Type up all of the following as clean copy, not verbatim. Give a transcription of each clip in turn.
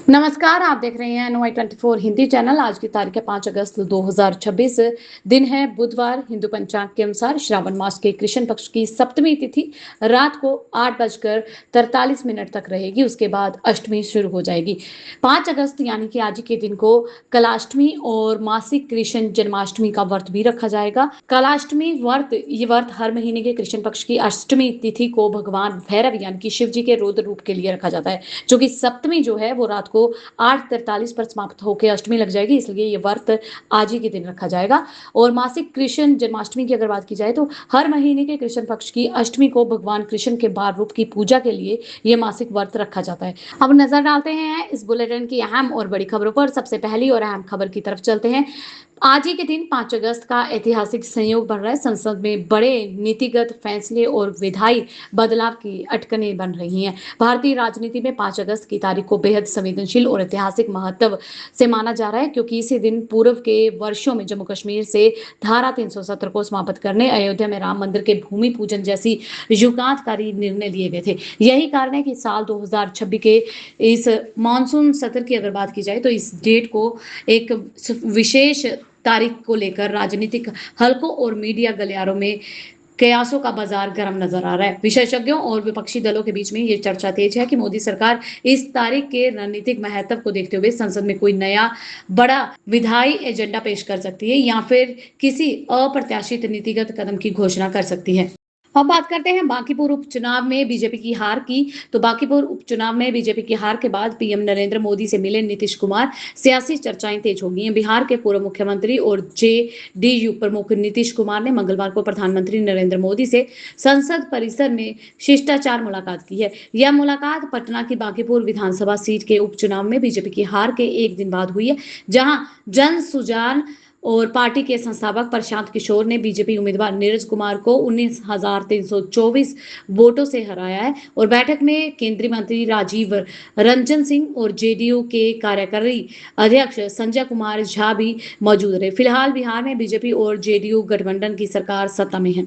नमस्कार, आप देख रहे हैं NY24 हिंदी चैनल। आज की तारीख है 5 अगस्त 2026। दिन है बुधवार। हिंदू पंचांग के अनुसार श्रावण मास के कृष्ण पक्ष की सप्तमी तिथि रात को 8:43 तक रहेगी। उसके बाद अष्टमी शुरू हो जाएगी। 5 अगस्त यानी कि आज के दिन को कलाष्टमी और मासिक कृष्ण जन्माष्टमी का व्रत भी रखा जाएगा। कलाष्टमी व्रत, ये व्रत हर महीने के कृष्ण पक्ष की अष्टमी तिथि को भगवान भैरव यानी कि शिव जी के रौद्र रूप के लिए रखा जाता है, जो कि सप्तमी जो है वो रात को 8:43 पर समाप्त होकर अष्टमी लग जाएगी। इसलिए ये व्रत आज ही के दिन रखा जाएगा। और मासिक कृष्ण जन्माष्टमी की अगर बात की जाए तो हर महीने के कृष्ण पक्ष की अष्टमी को भगवान कृष्ण के बाल रूप की पूजा के लिए ये मासिक व्रत रखा जाता है। अब नजर डालते हैं इस बुलेटिन की अहम और बड़ी खबरों पर। सबसे पहली और अहम खबर की तरफ चलते हैं। आज ही के दिन 5 अगस्त का ऐतिहासिक संयोग बन रहा है। संसद में बड़े नीतिगत फैसले और विधायी बदलाव की अटकनें बन रही हैं। भारतीय राजनीति में 5 अगस्त की तारीख को बेहद संवेदनशील और ऐतिहासिक महत्व से माना जा रहा है, क्योंकि इसी दिन पूर्व के वर्षों में जम्मू कश्मीर से धारा 370 को समाप्त करने, अयोध्या में राम मंदिर के भूमि पूजन जैसी युगांतकारी निर्णय लिए गए थे। यही कारण है कि साल 2026 के इस मानसून सत्र की अगर बात की जाए तो इस डेट को एक विशेष तारीख को लेकर राजनीतिक हलकों और मीडिया गलियारों में कयासों का बाजार गर्म नजर आ रहा है। विशेषज्ञों और विपक्षी दलों के बीच में ये चर्चा तेज है कि मोदी सरकार इस तारीख के रणनीतिक महत्व को देखते हुए संसद में कोई नया बड़ा विधायी एजेंडा पेश कर सकती है या फिर किसी अप्रत्याशित नीतिगत कदम की घोषणा कर सकती है। अब बात करते हैं बांकीपुर उपचुनाव में बीजेपी की हार की। तो बांकीपुर उपचुनाव में बीजेपी की हार के बाद पीएम नरेंद्र मोदी से मिले नीतीश कुमार, सियासी चर्चाएं तेज हो गई हैं। बिहार के पूर्व मुख्यमंत्री और जेडीयू प्रमुख नीतीश कुमार ने मंगलवार को प्रधानमंत्री नरेंद्र मोदी से संसद परिसर में शिष्टाचार मुलाकात की है। यह मुलाकात पटना की बांकीपुर विधानसभा सीट के उपचुनाव में बीजेपी की हार के एक दिन बाद हुई है, जहां जन सुजान और पार्टी के संस्थापक प्रशांत किशोर ने बीजेपी उम्मीदवार नीरज कुमार को 19,324 वोटों से हराया है। और बैठक में केंद्रीय मंत्री राजीव रंजन सिंह और जेडीयू के कार्यकारी अध्यक्ष संजय कुमार झा भी मौजूद रहे। फिलहाल बिहार में बीजेपी और जेडीयू गठबंधन की सरकार सत्ता में है।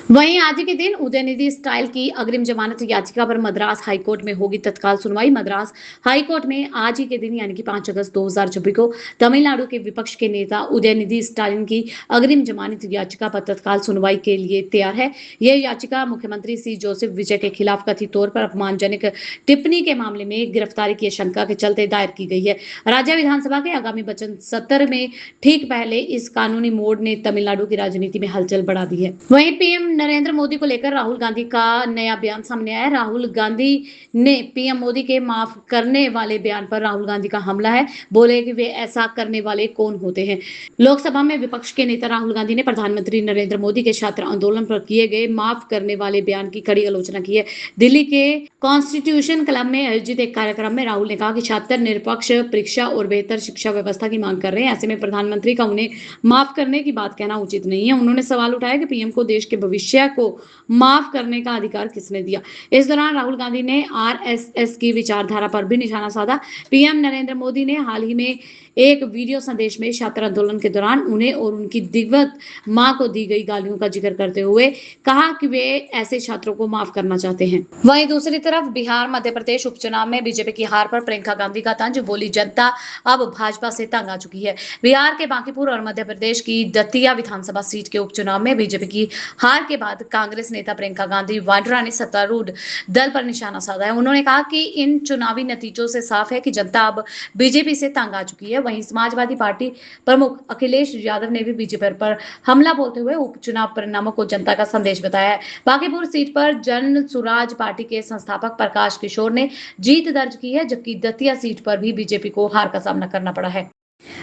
वहीं आज के दिन उदयनिधि स्टाइल की अग्रिम जमानत याचिका पर मद्रास हाईकोर्ट में होगी तत्काल सुनवाई। मद्रास हाईकोर्ट में आज ही के दिन यानी कि 5 अगस्त 2026 को तमिलनाडु के विपक्ष के नेता उदयनिधि स्टालिन की अग्रिम जमानत याचिका पर तत्काल सुनवाई के लिए तैयार है। यह याचिका मुख्यमंत्री सी जोसेफ विजय के खिलाफ कथित तौर पर अपमानजनक टिप्पणी के मामले में गिरफ्तारी की आशंका के चलते दायर की गई है। राज्य विधानसभा के आगामी बजट सत्र में ठीक पहले इस कानूनी मोड़ ने तमिलनाडु की राजनीति में हलचल बढ़ा दी है। वहीं पीएम नरेंद्र मोदी को लेकर राहुल गांधी का नया बयान सामने आया। राहुल गांधी ने पीएम मोदी के माफ करने वाले बयान पर राहुल गांधी का हमला है। बोले कि वे ऐसा करने वाले कौन होते हैं। लोकसभा में विपक्ष के नेता राहुल गांधी ने प्रधानमंत्री नरेंद्र मोदी के छात्र आंदोलन पर किए गए माफ करने वाले बयान की कड़ी आलोचना की है। दिल्ली के कॉन्स्टिट्यूशन क्लब में आयोजित एक कार्यक्रम में राहुल ने कहा कि छात्र निरपेक्ष परीक्षा और बेहतर शिक्षा व्यवस्था की मांग कर रहे हैं। ऐसे में प्रधानमंत्री का उन्हें माफ करने की बात कहना उचित नहीं है। उन्होंने सवाल उठाया कि पीएम को देश के भविष्य को माफ करने का अधिकार किसने दिया। इस दौरान राहुल गांधी ने आरएसएस की विचारधारा पर भी निशाना साधा। पीएम नरेंद्र मोदी ने हाल ही में एक वीडियो संदेश में छात्र आंदोलन के दौरान उन्हें और उनकी दिवंगत मां को दी गई गालियों का जिक्र करते हुए कहा कि वे ऐसे छात्रों को माफ करना चाहते हैं। वहीं दूसरी तरफ बिहार मध्य प्रदेश उपचुनाव में बीजेपी की हार पर प्रियंका गांधी का तंज, बोली जनता अब भाजपा से तंग आ चुकी है। बिहार के बांकीपुर और मध्य प्रदेश की दतिया विधानसभा सीट के उपचुनाव में बीजेपी की हार के बाद कांग्रेस नेता प्रियंका गांधी वाड्रा ने सत्तारूढ़ दल पर निशाना साधा है। उन्होंने कहा कि इन चुनावी नतीजों से साफ है कि जनता अब बीजेपी से तंग आ चुकी है। वहीं समाजवादी पार्टी प्रमुख अखिलेश यादव ने भी बीजेपी पर हमला बोलते हुए उपचुनाव परिणामों को जनता का संदेश बताया है। बांकीपुर सीट पर जन सुराज पार्टी के संस्थापक प्रकाश किशोर ने जीत दर्ज की है, जबकि दतिया सीट पर भी बीजेपी को हार का सामना करना पड़ा है।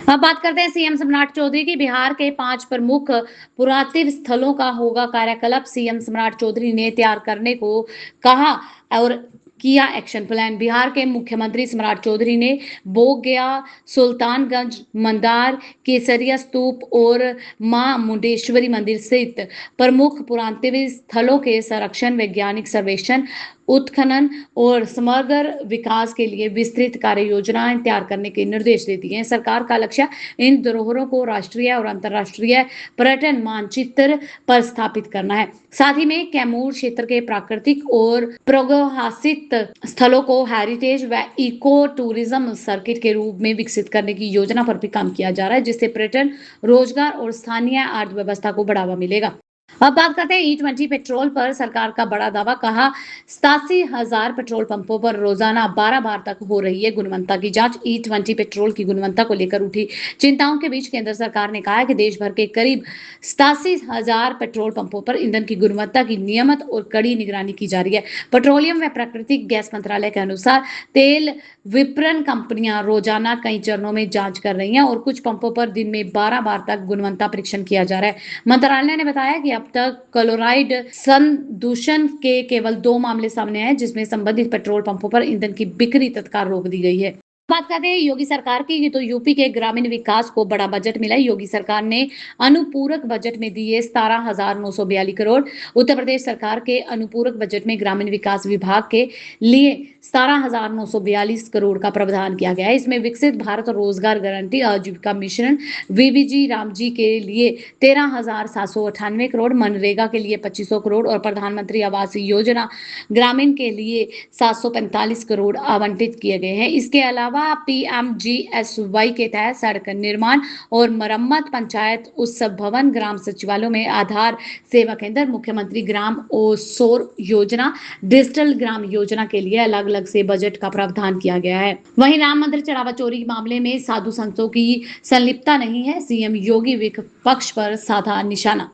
अब बात करते हैं सीएम सम्राट चौधरी की। बिहार के 5 प्रमुख पुरातत्व स्थलों का होगा कायाकल्प। सीएम सम्राट चौधरी ने तैयार करने को कहा और किया एक्शन प्लान। बिहार के मुख्यमंत्री सम्राट चौधरी ने बोध गया, सुल्तानगंज, मंदार, केसरिया स्तूप और मां मुंडेश्वरी मंदिर सहित प्रमुख पुरातत्व स्थलों के संरक्षण, वैज्ञानिक सर्वेक्षण उत्खनन और समग्र विकास के लिए विस्तृत कार्य योजनाएं तैयार करने के निर्देश देती है। सरकार का लक्ष्य इन धरोहरों को राष्ट्रीय और अंतर्राष्ट्रीय पर्यटन मानचित्र पर स्थापित करना है। साथ ही में कैमूर क्षेत्र के प्राकृतिक और प्रागैतिहासिक स्थलों को हेरिटेज व इको टूरिज्म सर्किट के रूप में विकसित करने की योजना पर भी काम किया जा रहा है, जिससे पर्यटन, रोजगार और स्थानीय अर्थव्यवस्था को बढ़ावा मिलेगा। अब बात करते हैं E20 पेट्रोल पर सरकार का बड़ा दावा। कहा 87,000 पेट्रोल पंपों पर रोजाना 12 बार तक हो रही है गुणवत्ता की जांच। E20 पेट्रोल की गुणवत्ता को लेकर उठी चिंताओं के बीच केंद्र सरकार ने कहा है कि देश भर के करीब 87,000 पेट्रोल पंपों पर ईंधन की गुणवत्ता की नियमित और कड़ी निगरानी की जा रही है। पेट्रोलियम व प्राकृतिक गैस मंत्रालय के अनुसार तेल विपणन कंपनियां रोजाना कई चरणों में जांच कर रही हैं और कुछ पंपों पर दिन में 12 बार तक गुणवत्ता परीक्षण किया जा रहा है। मंत्रालय ने बताया कि अब तक क्लोराइड संदूषण के केवल 2 मामले सामने आए, जिसमें संबंधित पेट्रोल पंपों पर ईंधन की बिक्री तत्काल रोक दी गई है। बात करते हैं योगी सरकार की, तो यूपी के ग्रामीण विकास को बड़ा बजट मिला। योगी सरकार ने अनुपूरक बजट में दिए 17,942 करोड़। उत्तर प्रदेश सरकार के अनुपूरक बजट में ग्रामीण विकास विभाग के लिए 17,942 करोड़ का प्रावधान किया गया है। इसमें विकसित भारत रोजगार गारंटी आजीविका मिशन वीबीजी रामजी के लिए 13,798 करोड़, मनरेगा के लिए 2500 करोड़ और प्रधानमंत्री आवास योजना ग्रामीण के लिए 745 करोड़ आवंटित किए गए हैं। इसके अलावा PMGSY के तहत सड़क निर्माण और मरम्मत, पंचायत उत्सव भवन, ग्राम सचिवालयों में आधार सेवा केंद्र, मुख्यमंत्री ग्राम और सौर योजना, डिजिटल ग्राम योजना के लिए अलग अलग से बजट का प्रावधान किया गया है। वहीं राम मंदिर चढ़ावा चोरी मामले में साधु संतों की संलिप्तता नहीं है, सीएम योगी विपक्ष पर साधा निशाना।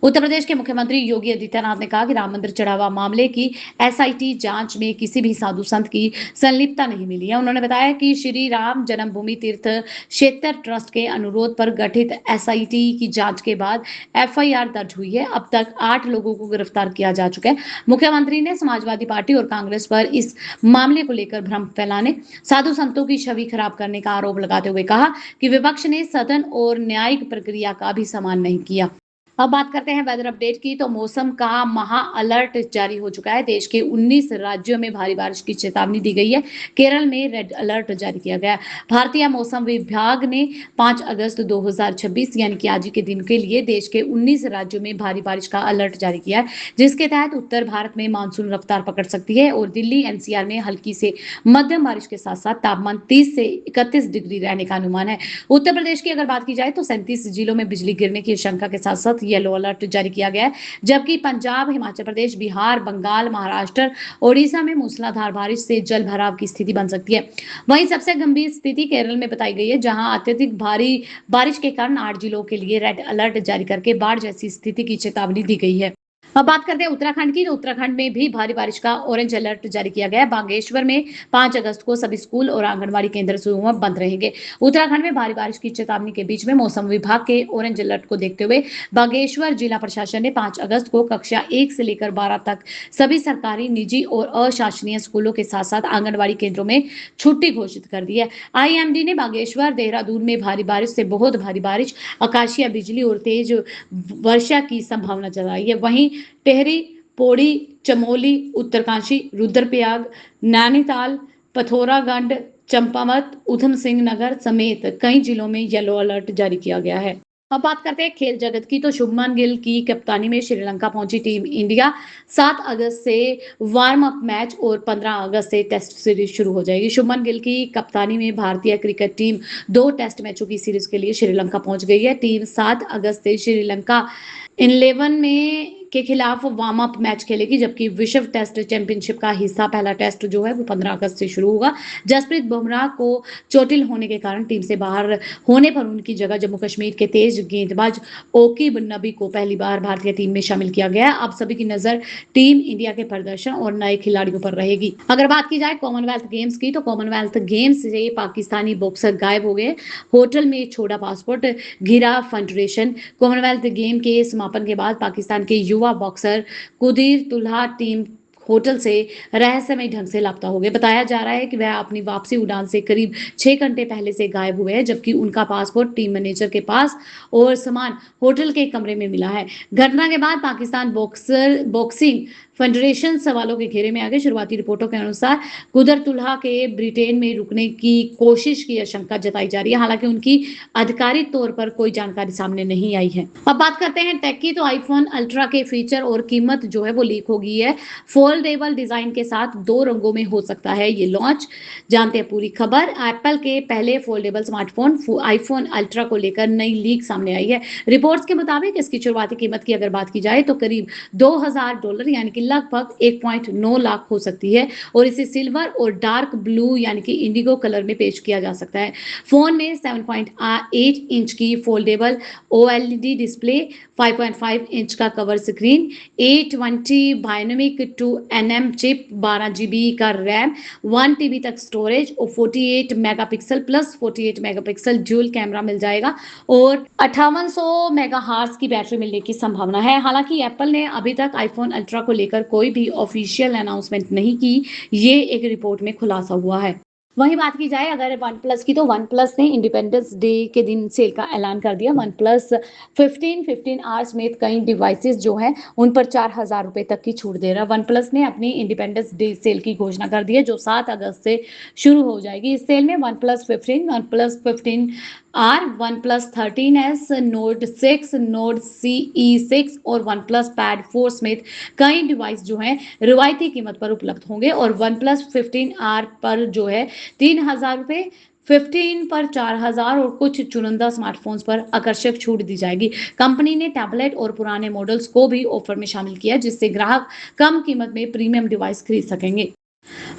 उत्तर प्रदेश के मुख्यमंत्री योगी आदित्यनाथ ने कहा कि राम मंदिर चढ़ावा मामले की SIT जांच में किसी भी साधु संत की संलिप्तता नहीं मिली है। उन्होंने बताया कि श्री राम जन्मभूमि तीर्थ क्षेत्र ट्रस्ट के अनुरोध पर गठित SIT की जांच के बाद FIR दर्ज हुई है। अब तक 8 लोगों को गिरफ्तार किया जा चुका है। मुख्यमंत्री ने समाजवादी पार्टी और कांग्रेस पर इस मामले को लेकर भ्रम फैलाने, साधु संतों की छवि खराब करने का आरोप लगाते हुए कहा कि विपक्ष ने सदन और न्यायिक प्रक्रिया का भी सम्मान नहीं किया। अब बात करते हैं वेदर अपडेट की, तो मौसम का महा अलर्ट जारी हो चुका है। देश के 19 राज्यों में भारी बारिश की चेतावनी दी गई है। केरल में रेड अलर्ट जारी किया गया है। भारतीय मौसम विभाग ने 5 अगस्त 2026 यानी कि आज के दिन के लिए देश के 19 राज्यों में भारी बारिश का अलर्ट जारी किया है, जिसके तहत उत्तर भारत में मानसून रफ्तार पकड़ सकती है और दिल्ली NCR में हल्की से मध्यम बारिश के साथ साथ तापमान 30 से 31 डिग्री रहने का अनुमान है। उत्तर प्रदेश की अगर बात की जाए तो 37 जिलों में बिजली गिरने की आशंका के साथ साथ येलो अलर्ट जारी किया गया है, जबकि पंजाब, हिमाचल प्रदेश, बिहार, बंगाल, महाराष्ट्र, ओडिशा में मूसलाधार बारिश से जल भराव की स्थिति बन सकती है। वहीं सबसे गंभीर स्थिति केरल में बताई गई है, जहां अत्यधिक भारी बारिश के कारण 8 जिलों के लिए रेड अलर्ट जारी करके बाढ़ जैसी स्थिति की चेतावनी दी गई है। अब बात करते हैं उत्तराखंड की, तो उत्तराखंड में भी भारी बारिश का ऑरेंज अलर्ट जारी किया गया है। बागेश्वर में 5 अगस्त को सभी स्कूल और आंगनबाड़ी केंद्र सुबह बंद रहेंगे। उत्तराखंड में भारी बारिश की चेतावनी के बीच में मौसम विभाग के ऑरेंज अलर्ट को देखते हुए बागेश्वर जिला प्रशासन ने 5 अगस्त को कक्षा 1 से लेकर 12 तक सभी सरकारी, निजी और अशासकीय स्कूलों के साथ साथ आंगनबाड़ी केंद्रों में छुट्टी घोषित कर दी है। IMD ने बागेश्वर, देहरादून में भारी बारिश से बहुत भारी बारिश, आकाशीय बिजली और तेज वर्षा की संभावना जताई है। वहीं टेहरी, पौड़ी, चमोली, उत्तरकाशी, रुद्रप्रयाग, नैनीताल, पिथौरागढ़, चंपावत, ऊधम सिंह नगर समेत कई जिलों में येलो अलर्ट जारी किया गया है। अब बात करते हैं खेल जगत की, तो शुभमन गिल की कप्तानी में श्रीलंका पहुंची टीम इंडिया। 7 अगस्त से वार्म अप मैच और 15 अगस्त से टेस्ट सीरीज शुरू हो जाएगी। शुभमन गिल की कप्तानी में भारतीय क्रिकेट टीम 2 टेस्ट मैचों की सीरीज के लिए श्रीलंका पहुंच गई है। टीम 7 अगस्त से श्रीलंका 11 में के खिलाफ वार्म अप मैच खेलेगी, जबकि विश्व टेस्ट चैंपियनशिप का हिस्सा पहला टेस्ट जो है वो 15 अगस्त से शुरू होगा। जसप्रीत बुमराह को चोटिल होने के कारण टीम से बाहर होने पर उनकी जगह जम्मू कश्मीर के तेज गेंदबाज ओकीब नबी को पहली बार भारतीय टीम में शामिल किया गया। अब सभी की नजर टीम इंडिया के प्रदर्शन और नए खिलाड़ियों पर रहेगी। अगर बात की जाए कॉमनवेल्थ गेम्स की, तो कॉमनवेल्थ गेम्स से पाकिस्तानी बॉक्सर गायब हो गए। होटल में छोड़ा पासपोर्ट, घिरा फेडरेशन। कॉमनवेल्थ गेम के समापन के बाद पाकिस्तान के युवा बॉक्सर कुदीर तुल्हा टीम होटल से रहस्यमय ढंग से लापता हो गए। बताया जा रहा है कि वह अपनी वापसी उड़ान से करीब 6 घंटे पहले से गायब हुए हैं, जबकि उनका पासपोर्ट टीम मैनेजर के पास और सामान होटल के कमरे में मिला है। घटना के बाद पाकिस्तान बॉक्सिंग फेडरेशन सवालों के घेरे में आ गए। शुरुआती रिपोर्टों के अनुसार कुदरतुल्लाह के ब्रिटेन में रुकने की कोशिश की आशंका जताई जा रही है, हालांकि उनकी आधिकारिक तौर पर कोई जानकारी सामने नहीं आई है। अब बात करते हैं टेक की, तो आईफोन अल्ट्रा के फीचर और कीमत जो है वो लीक हो गई है। फोल्डेबल डिजाइन के साथ 2 रंगों में हो सकता है ये लॉन्च। जानते हैं पूरी खबर। एप्पल के पहले फोल्डेबल स्मार्टफोन आईफोन अल्ट्रा को लेकर नई लीक सामने आई है। रिपोर्ट्स के मुताबिक इसकी शुरुआती कीमत की अगर बात की जाए तो करीब $2000 यानी कि लगभग 1.9 लाख हो सकती है, और इसे सिल्वर और डार्क ब्लू यानी कि इंडिगो कलर में पेश किया जा सकता है। फोन में 7.8 इंच की फोल्डेबल ओएलईडी डिस्प्ले, 5.5 इंच का cover screen, A20 Bionic 2nm chip, 12 GB का रैम, 1 TB तक स्टोरेज और 48 megapixel plus 48 megapixel dual camera मिल जाएगा, और 5800 मेगाहर्ट्ज की बैटरी मिलने की संभावना है। हालांकि एप्पल ने अभी तक आईफोन अल्ट्रा को लेकर कोई भी ऑफिशियल अनाउंसमेंट नहीं की, ये एक रिपोर्ट में खुलासा हुआ है। वहीं बात की जाए अगर वन प्लस की, तो वन प्लस ने इंडिपेंडेंस डे के दिन सेल का ऐलान कर दिया। वन प्लस 15 आर समेत कई डिवाइसेस जो हैं उन पर ₹4000 तक की छूट दे रहा है। वन प्लस ने अपनी इंडिपेंडेंस डे सेल की घोषणा कर दी है, जो 7 अगस्त से शुरू हो जाएगी। इस सेल में OnePlus 15 R, OnePlus 13s, Note 6, Note CE6 और वन प्लस पैड 4 समेत कई डिवाइस जो हैं रिवायती कीमत पर उपलब्ध होंगे, और वन प्लस 15 आर पर जो है ₹3000, 15 पर 4000 और कुछ चुनिंदा स्मार्टफोन्स पर आकर्षक छूट दी जाएगी। कंपनी ने टैबलेट और पुराने मॉडल्स को भी ऑफर में शामिल किया, जिससे ग्राहक कम कीमत में प्रीमियम डिवाइस खरीद सकेंगे।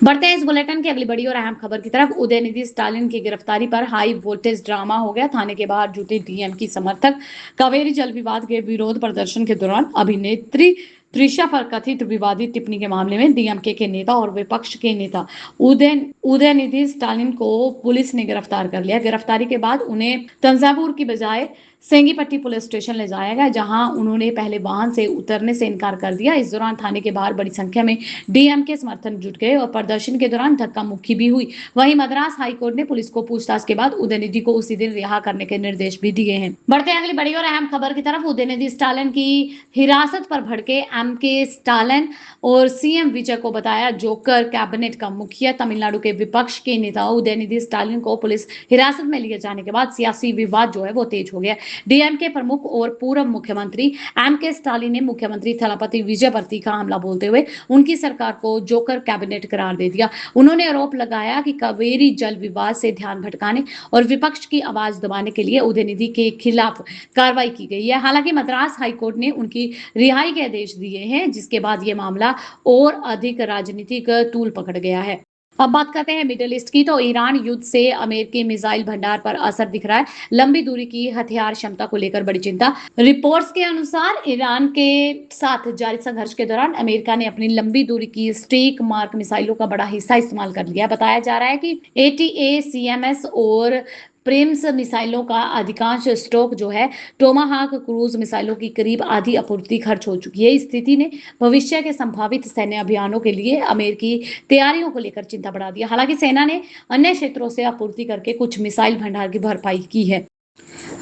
बढ़ते हैं इस बुलेटिन की अगली बड़ी और अहम खबर की तरफ। उदयनिधि स्टालिन की गिरफ्तारी पर हाई वोल्टेज ड्रामा हो गया। थाने के बाहर जुटे डीएम की समर्थक कावेरी जल विवाद के विरोध प्रदर्शन के दौरान अभिनेत्री त्रिशा पर कथित विवादित टिप्पणी के मामले में डीएमके के नेता और विपक्ष के नेता उदयनिधि स्टालिन को पुलिस ने गिरफ्तार कर लिया। गिरफ्तारी के बाद उन्हें तंजावुर की बजाय सेंगीपट्टी पुलिस स्टेशन ले जाया गया, जहां उन्होंने पहले वाहन से उतरने से इनकार कर दिया। इस दौरान थाने के बाहर बड़ी संख्या में डीएमके समर्थक जुट गए और प्रदर्शन के दौरान धक्का मुक्की भी हुई। वहीं मद्रास हाईकोर्ट ने पुलिस को पूछताछ के बाद उदयनिधि को उसी दिन रिहा करने के निर्देश भी दिए हैं। बढ़ते हैं अगली बड़ी और अहम खबर की तरफ। उदयनिधि स्टालिन की हिरासत पर भड़के एमके स्टालिन और सीएम विजय को बताया जोकर। कैबिनेट का मुखिया तमिलनाडु के विपक्ष के नेता उदयनिधि स्टालिन को पुलिस हिरासत में लिए जाने के बाद सियासी विवाद जो है वो तेज हो गया। डीएमके प्रमुख और पूर्व मुख्यमंत्री एमके स्टालिन ने मुख्यमंत्री थलापति विजय पर तीखा हमला बोलते हुए उनकी सरकार को जोकर कैबिनेट करार दे दिया। उन्होंने आरोप लगाया कि कावेरी जल विवाद से ध्यान भटकाने और विपक्ष की आवाज दबाने के लिए उदयनिधि के खिलाफ कार्रवाई की गई है। हालांकि मद्रास हाईकोर्ट ने उनकी रिहाई के आदेश दिए हैं, जिसके बाद यह मामला और अधिक राजनीतिक तूल पकड़ गया है। अब बात करते हैं मिडिल ईस्ट की, तो ईरान युद्ध से अमेरिकी मिसाइल भंडार पर असर दिख रहा है। लंबी दूरी की हथियार क्षमता को लेकर बड़ी चिंता। रिपोर्ट्स के अनुसार ईरान के साथ जारी संघर्ष के दौरान अमेरिका ने अपनी लंबी दूरी की स्टीक मार्क मिसाइलों का बड़ा हिस्सा इस्तेमाल कर लिया। बताया जा रहा है कि ATACMS और प्रेम्स मिसाइलों का अधिकांश स्टॉक जो है टोमाहाक क्रूज मिसाइलों की करीब आधी आपूर्ति खर्च हो चुकी है। इस स्थिति ने भविष्य के संभावित सैन्य अभियानों के लिए अमेरिकी तैयारियों को लेकर चिंता बढ़ा दी। हालांकि सेना ने अन्य क्षेत्रों से आपूर्ति करके कुछ मिसाइल भंडार की भरपाई की है।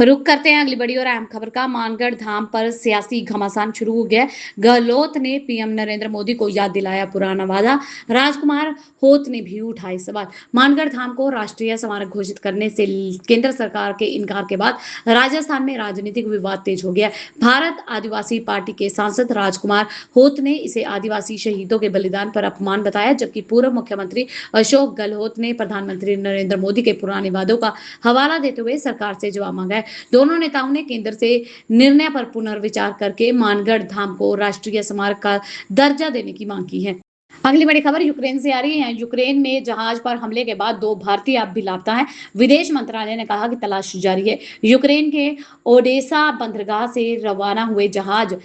रुक करते हैं अगली बड़ी और अहम खबर का। मानगढ़ धाम पर सियासी घमासान शुरू हो गया। गहलोत ने पीएम नरेंद्र मोदी को याद दिलाया पुराना वादा। राजकुमार होत ने भी उठाए सवाल। मानगढ़ धाम को राष्ट्रीय स्मारक घोषित करने से केंद्र सरकार के इनकार के बाद राजस्थान में राजनीतिक विवाद तेज हो गया। भारत आदिवासी पार्टी के सांसद राजकुमार होत ने इसे आदिवासी शहीदों के बलिदान पर अपमान बताया, जबकि पूर्व मुख्यमंत्री अशोक गहलोत ने प्रधानमंत्री नरेंद्र मोदी के पुराने वादों का हवाला देते हुए सरकार से जवाब मांगा है। दोनों नेताओं ने केंद्र से निर्णय पर पुनर्विचार करके मानगढ़ धाम को राष्ट्रीय स्मारक का दर्जा देने की मांग की है। अगली बड़ी खबर यूक्रेन से आ रही है। यूक्रेन में जहाज पर हमले के बाद 2 भारतीय अब भी लापता हैं। विदेश मंत्रालय ने कहा कि तलाश जारी है। यूक्रेन के ओडेसा बंदरगाह से रवाना हुए जहाज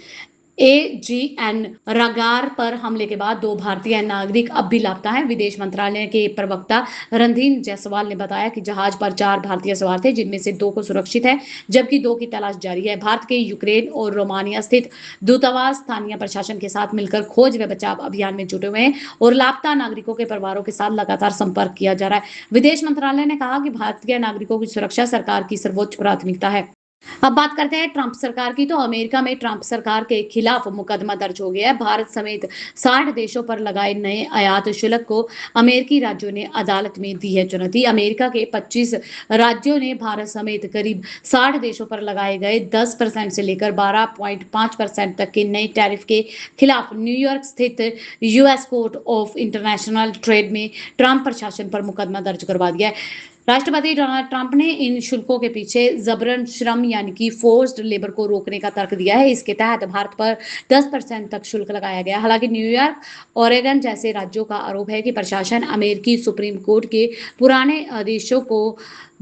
AGN रगार पर हमले के बाद 2 भारतीय नागरिक अब भी लापता हैं। विदेश मंत्रालय के प्रवक्ता रणधीर जायसवाल ने बताया कि जहाज पर 4 भारतीय सवार थे, जिनमें से 2 को सुरक्षित है, जबकि 2 की तलाश जारी है। भारत के यूक्रेन और रोमानिया स्थित दूतावास स्थानीय प्रशासन के साथ मिलकर खोज व बचाव अभियान में जुटे हुए हैं और लापता नागरिकों के परिवारों के साथ लगातार संपर्क किया जा रहा है। विदेश मंत्रालय ने कहा कि भारतीय नागरिकों की सुरक्षा सरकार की सर्वोच्च प्राथमिकता है। अब बात करते हैं ट्रंप सरकार की। तो अमेरिका में ट्रंप सरकार के खिलाफ मुकदमा दर्ज हो गया है। भारत समेत 60 देशों पर लगाए नए आयात शुल्क को अमेरिकी राज्यों ने अदालत में दी है चुनौती। अमेरिका के 25 राज्यों ने भारत समेत करीब 60 देशों पर लगाए गए 10% से लेकर 12.5% तक के नए टैरिफ के खिलाफ न्यूयॉर्क स्थित US court of international trade में ट्रंप प्रशासन पर मुकदमा दर्ज करवा दिया है। राष्ट्रपति डोनाल्ड ट्रंप ने इन शुल्कों के पीछे जबरन श्रम यानी कि फोर्स्ड लेबर को रोकने का तर्क दिया है। इसके तहत भारत पर 10% तक शुल्क लगाया गया। हालांकि न्यूयॉर्क, ओरेगन जैसे राज्यों का आरोप है कि प्रशासन अमेरिकी सुप्रीम कोर्ट के पुराने आदेशों को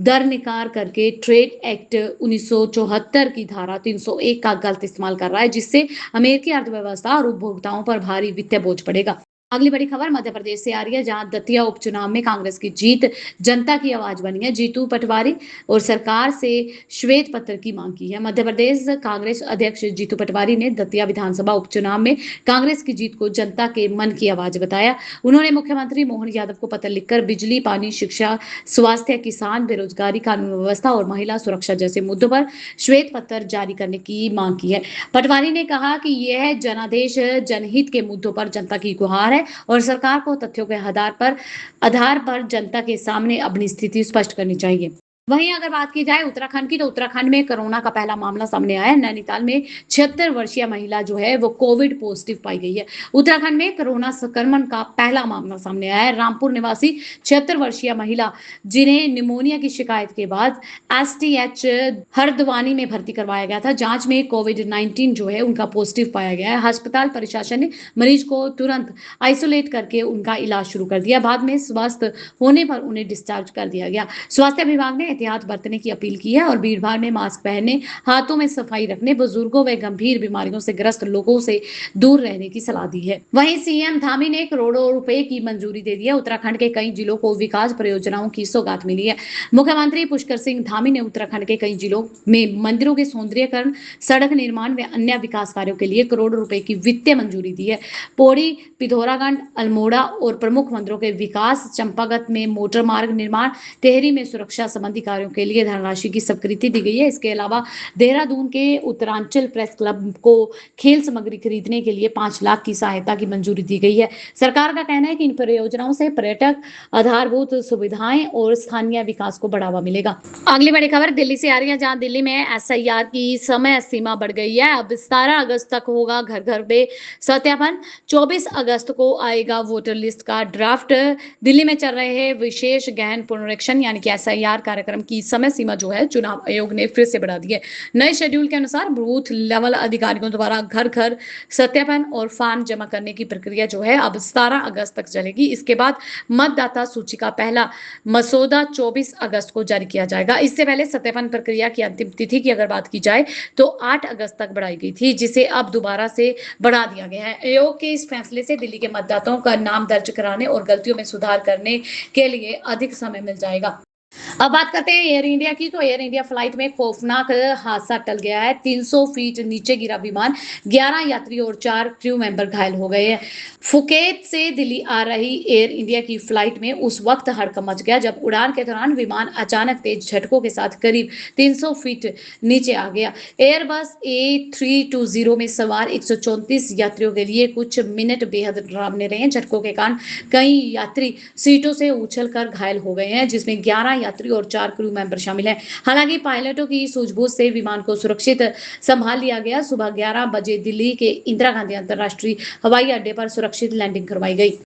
दरकिनार करके ट्रेड एक्ट 1974 की धारा 301 का गलत इस्तेमाल कर रहा है, जिससे अमेरिकी अर्थव्यवस्था और उपभोक्ताओं पर भारी वित्तीय बोझ पड़ेगा। अगली बड़ी खबर मध्य प्रदेश से आ रही है, जहां दतिया उपचुनाव में कांग्रेस की जीत जनता की आवाज बनी है। जीतू पटवारी और सरकार से श्वेत पत्र की मांग की है। मध्य प्रदेश कांग्रेस अध्यक्ष जीतू पटवारी ने दतिया विधानसभा उपचुनाव में कांग्रेस की जीत को जनता के मन की आवाज बताया। उन्होंने मुख्यमंत्री मोहन यादव को पत्र लिखकर बिजली, पानी, शिक्षा, स्वास्थ्य, किसान, बेरोजगारी, कानून व्यवस्था और महिला सुरक्षा जैसे मुद्दों पर श्वेत पत्र जारी करने की मांग की है। पटवारी ने कहा कि यह जनादेश जनहित के मुद्दों पर जनता की गुहार है और सरकार को तथ्यों के आधार पर जनता के सामने अपनी स्थिति स्पष्ट करनी चाहिए। वहीं अगर बात की जाए उत्तराखंड की, तो उत्तराखंड में कोरोना का पहला मामला सामने आया है। नैनीताल में 76 वर्षीय महिला जो है वो कोविड पॉजिटिव पाई गई है। उत्तराखंड में कोरोना संक्रमण का पहला मामला सामने आया है। रामपुर निवासी 76 वर्षीय महिला, जिन्हें निमोनिया की शिकायत के बाद एसटीएच हरद्वानी में भर्ती करवाया गया था, जांच में कोविड-19 जो है उनका पॉजिटिव पाया गया है। अस्पताल प्रशासन ने मरीज को तुरंत आइसोलेट करके उनका इलाज शुरू कर दिया। बाद में स्वस्थ होने पर उन्हें डिस्चार्ज कर दिया गया। स्वास्थ्य विभाग ने एहतियात बरतने की अपील की है और भीड़-भाड़ में मास्क पहनने, हाथों में सफाई रखने, बुजुर्गों व गंभीर बीमारियों से ग्रस्त लोगों से दूर रहने की सलाह दी है। वहीं सीएम धामी ने करोड़ों रुपए की मंजूरी दे दी है। उत्तराखंड के कई जिलों को विकास परियोजनाओं की सौगात मिली है। मुख्यमंत्री पुष्कर सिंह धामी ने उत्तराखंड के कई जिलों में मंदिरों के सौंदर्यीकरण, सड़क निर्माण व अन्य विकास कार्यों के लिए करोड़ों रुपए की वित्तीय मंजूरी दी है। पौड़ी, पिथौरागढ़, अल्मोड़ा और प्रमुख मंदिरों के विकास, चंपागत में मोटर मार्ग निर्माण, टेहरी में सुरक्षा संबंधी कार्यों के लिए धनराशि की स्वीकृति दी गई है। इसके अलावा देहरादून के उत्तरांचल प्रेस क्लब को खेल सामग्री खरीदने के लिए 5 लाख की सहायता की मंजूरी दी गई है। सरकार का कहना है कि इन परियोजनाओं से पर्यटक, आधारभूत सुविधाएं और स्थानीय विकास को बढ़ावा मिलेगा। अगली बड़ी खबर दिल्ली से आ रही है, जहां दिल्ली में एसआईआर की समय सीमा बढ़ गई है। अब 17 अगस्त तक होगा घर घर में सत्यापन। 24 अगस्त को आएगा वोटर लिस्ट का ड्राफ्ट। दिल्ली में चल रहे विशेष गहन पुनरीक्षण यानी कि एसआईआर कार्यक्रम की समय सीमा जो है चुनाव आयोग ने फिर से बढ़ा दी है। नए शेड्यूल के अनुसार बूथ लेवल अधिकारियों द्वारा घर घर सत्यापन और फॉर्म जमा करने की प्रक्रिया जो है अब 17 अगस्त तक चलेगी। इसके बाद मतदाता सूची का पहला मसौदा 24 अगस्त को जारी किया जाएगा। इससे पहले सत्यापन प्रक्रिया की अंतिम तिथि की अगर बात की जाए तो 8 अगस्त तक बढ़ाई गई थी, जिसे अब दोबारा से बढ़ा दिया गया है। आयोग के इस फैसले से दिल्ली के मतदाताओं का नाम दर्ज कराने और गलतियों में सुधार करने के लिए अधिक समय मिल जाएगा। अब बात करते हैं एयर इंडिया की। तो एयर इंडिया फ्लाइट में खौफनाक हादसा टल गया है। 300 फीट नीचे गिरा विमान, 11 यात्री और 4 क्रू मेंबर घायल हो गए हैं। फुकेत से दिल्ली आ रही एयर इंडिया की फ्लाइट में उस वक्त हड़कंप मच गया जब उड़ान के दौरान विमान अचानक तेज झटकों के साथ करीब 300 फीट नीचे आ गया। एयरबस A320 में सवार 134 यात्रियों के लिए कुछ मिनट बेहद डरावने रहे। झटकों के कारण कई यात्री सीटों से उछलकर घायल हो गए हैं, जिसमें 11 यात्री और 4 क्रू मेंबर शामिल हैं। हालांकि पायलटों की सूझबूझ से विमान को सुरक्षित संभाल लिया गया। सुबह 11 बजे दिल्ली के इंदिरा गांधी अंतर्राष्ट्रीय हवाई अड्डे पर सुरक्षित लैंडिंग करवाई गई।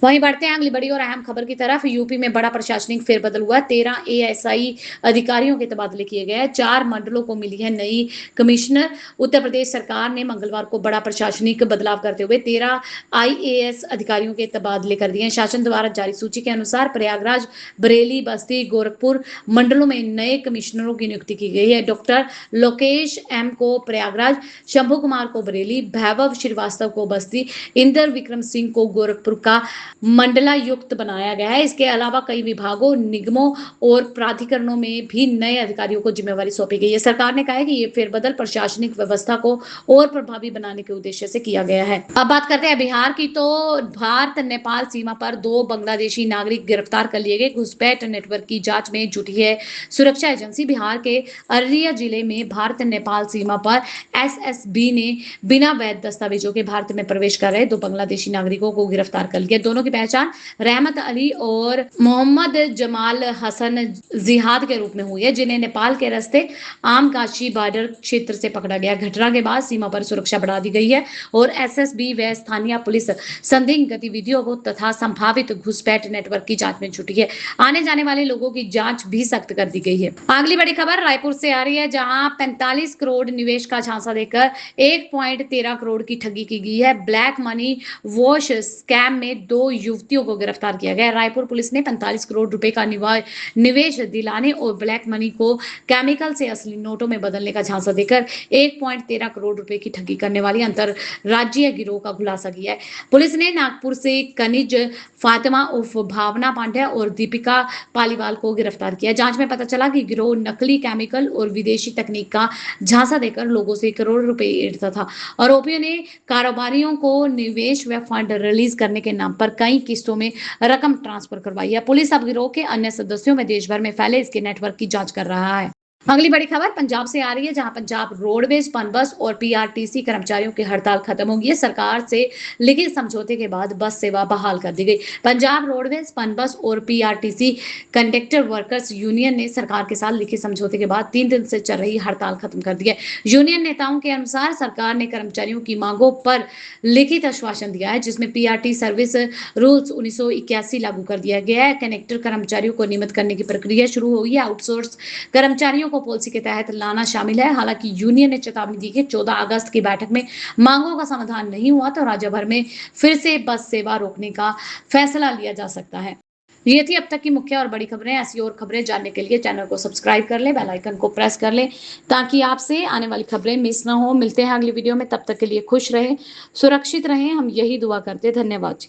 वहीं बढ़ते हैं अगली बड़ी और अहम खबर की तरफ। यूपी में बड़ा प्रशासनिक फेरबदल हुआ। 13 एएसआई अधिकारियों के तबादले किए गए। 4 मंडलों को मिली है नई कमिश्नर। उत्तर प्रदेश सरकार ने मंगलवार को बड़ा प्रशासनिक बदलाव करते हुए 13 आईएएस अधिकारियों के तबादले कर दिए। शासन द्वारा जारी सूची के अनुसार प्रयागराज, बरेली, बस्ती, गोरखपुर मंडलों में नए कमिश्नरों की नियुक्ति की गई है। डॉक्टर लोकेश एम को प्रयागराज, शंभू कुमार को बरेली, वैभव श्रीवास्तव को बस्ती, इंदर विक्रम सिंह को गोरखपुर का मंडलायुक्त बनाया गया है। इसके अलावा कई विभागों, निगमों और प्राधिकरणों में भी नए अधिकारियों को जिम्मेवारी सौंपी गई है। सरकार ने कहा है कि ये फेरबदल प्रशासनिक व्यवस्था को और प्रभावी बनाने के उद्देश्य से किया गया है। अब बात करते हैं बिहार की, तो भारत नेपाल सीमा पर 2 बांग्लादेशी नागरिक गिरफ्तार कर लिए गए। घुसपैठ नेटवर्क की जांच में जुटी है सुरक्षा एजेंसी। बिहार के अररिया जिले में भारत नेपाल सीमा पर एसएसबी ने बिना वैध दस्तावेजों के भारत में प्रवेश कर रहे 2 बांग्लादेशी नागरिकों को गिरफ्तार कर लिया। दोनों की पहचान रहमत अली और मोहम्मद जमाल हसन जिहाद के रूप में हुई है, जिन्हें नेपाल के रास्ते आमगाछी बॉर्डर क्षेत्र से पकड़ा गया। घटना के बाद सीमा पर सुरक्षा बढ़ा दी गई है और एसएसबी व स्थानीय पुलिस संदिग्ध गतिविधियों को तथा संभावित घुसपैठ नेटवर्क की जांच में जुटी है। आने जाने वाले लोगों की जांच भी सख्त कर दी गई है। अगली बड़ी खबर रायपुर से आ रही है, जहां 45 करोड़ निवेश का झांसा देकर 1.13 करोड़ की ठगी की गई है। ब्लैक मनी वॉश स्कैम में 2 युवतियों को गिरफ्तार किया गया। रायपुर पुलिस ने 45 करोड़ रुपए का निवेश दिलाने और ब्लैक मनी को केमिकल से असली नोटों में बदलने का झांसा देकर 1.13 करोड़ रुपए की ठगी करने वाली अंतरराज्यीय गिरोह का खुलासा किया है। पुलिस ने नागपुर से कनिज फातिमा उर्फ भावना पांड्या और दीपिका पालीवाल को गिरफ्तार किया। जांच में पता चला कि गिरोह नकली केमिकल और विदेशी तकनीक का झांसा देकर लोगों से करोड़ों रुपए ऐंठता था। आरोपियों ने कारोबारियों को निवेश व फंड रिलीज करने के नाम पर कई किस्तों में रकम ट्रांसफर करवाई है। पुलिस अब गिरोह के अन्य सदस्यों में देश भर में फैले इसके नेटवर्क की जांच कर रहा है। अगली बड़ी खबर पंजाब से आ रही है, जहां पंजाब रोडवेज, पनबस और पीआरटीसी कर्मचारियों की हड़ताल खत्म होगी है। सरकार से लिखित समझौते के बाद बस सेवा बहाल कर दी गई। पंजाब रोडवेज, पनबस और पीआरटीसी कंडक्टर वर्कर्स यूनियन ने सरकार के साथ लिखित समझौते के बाद 3 दिन से चल रही हड़ताल खत्म कर दी है। यूनियन नेताओं के अनुसार सरकार ने कर्मचारियों की मांगों पर लिखित आश्वासन दिया है, जिसमें पीआरटी सर्विस रूल्स 1981 लागू कर दिया गया है। कनेक्टर कर्मचारियों को नियमित करने की प्रक्रिया शुरू हुई है। आउटसोर्स कर्मचारियों को पॉलिसी के तहत लाना शामिल है। हालांकि यूनियन ने चेतावनी दी कि 14 अगस्त की बैठक में मांगों का समाधान नहीं हुआ तो राज्य भर में फिर से बस सेवा रोकने का फैसला लिया जा सकता है। ये थी अब तक की मुख्य और बड़ी खबरें। ऐसी और खबरें जानने के लिए चैनल को सब्सक्राइब कर लें, बेल आइकन को प्रेस कर लें ताकि आपसे आने वाली खबरें मिस ना हो। मिलते हैं अगली वीडियो में, तब तक के लिए खुश रहें, सुरक्षित रहें, हम यही दुआ करते हैं। धन्यवाद।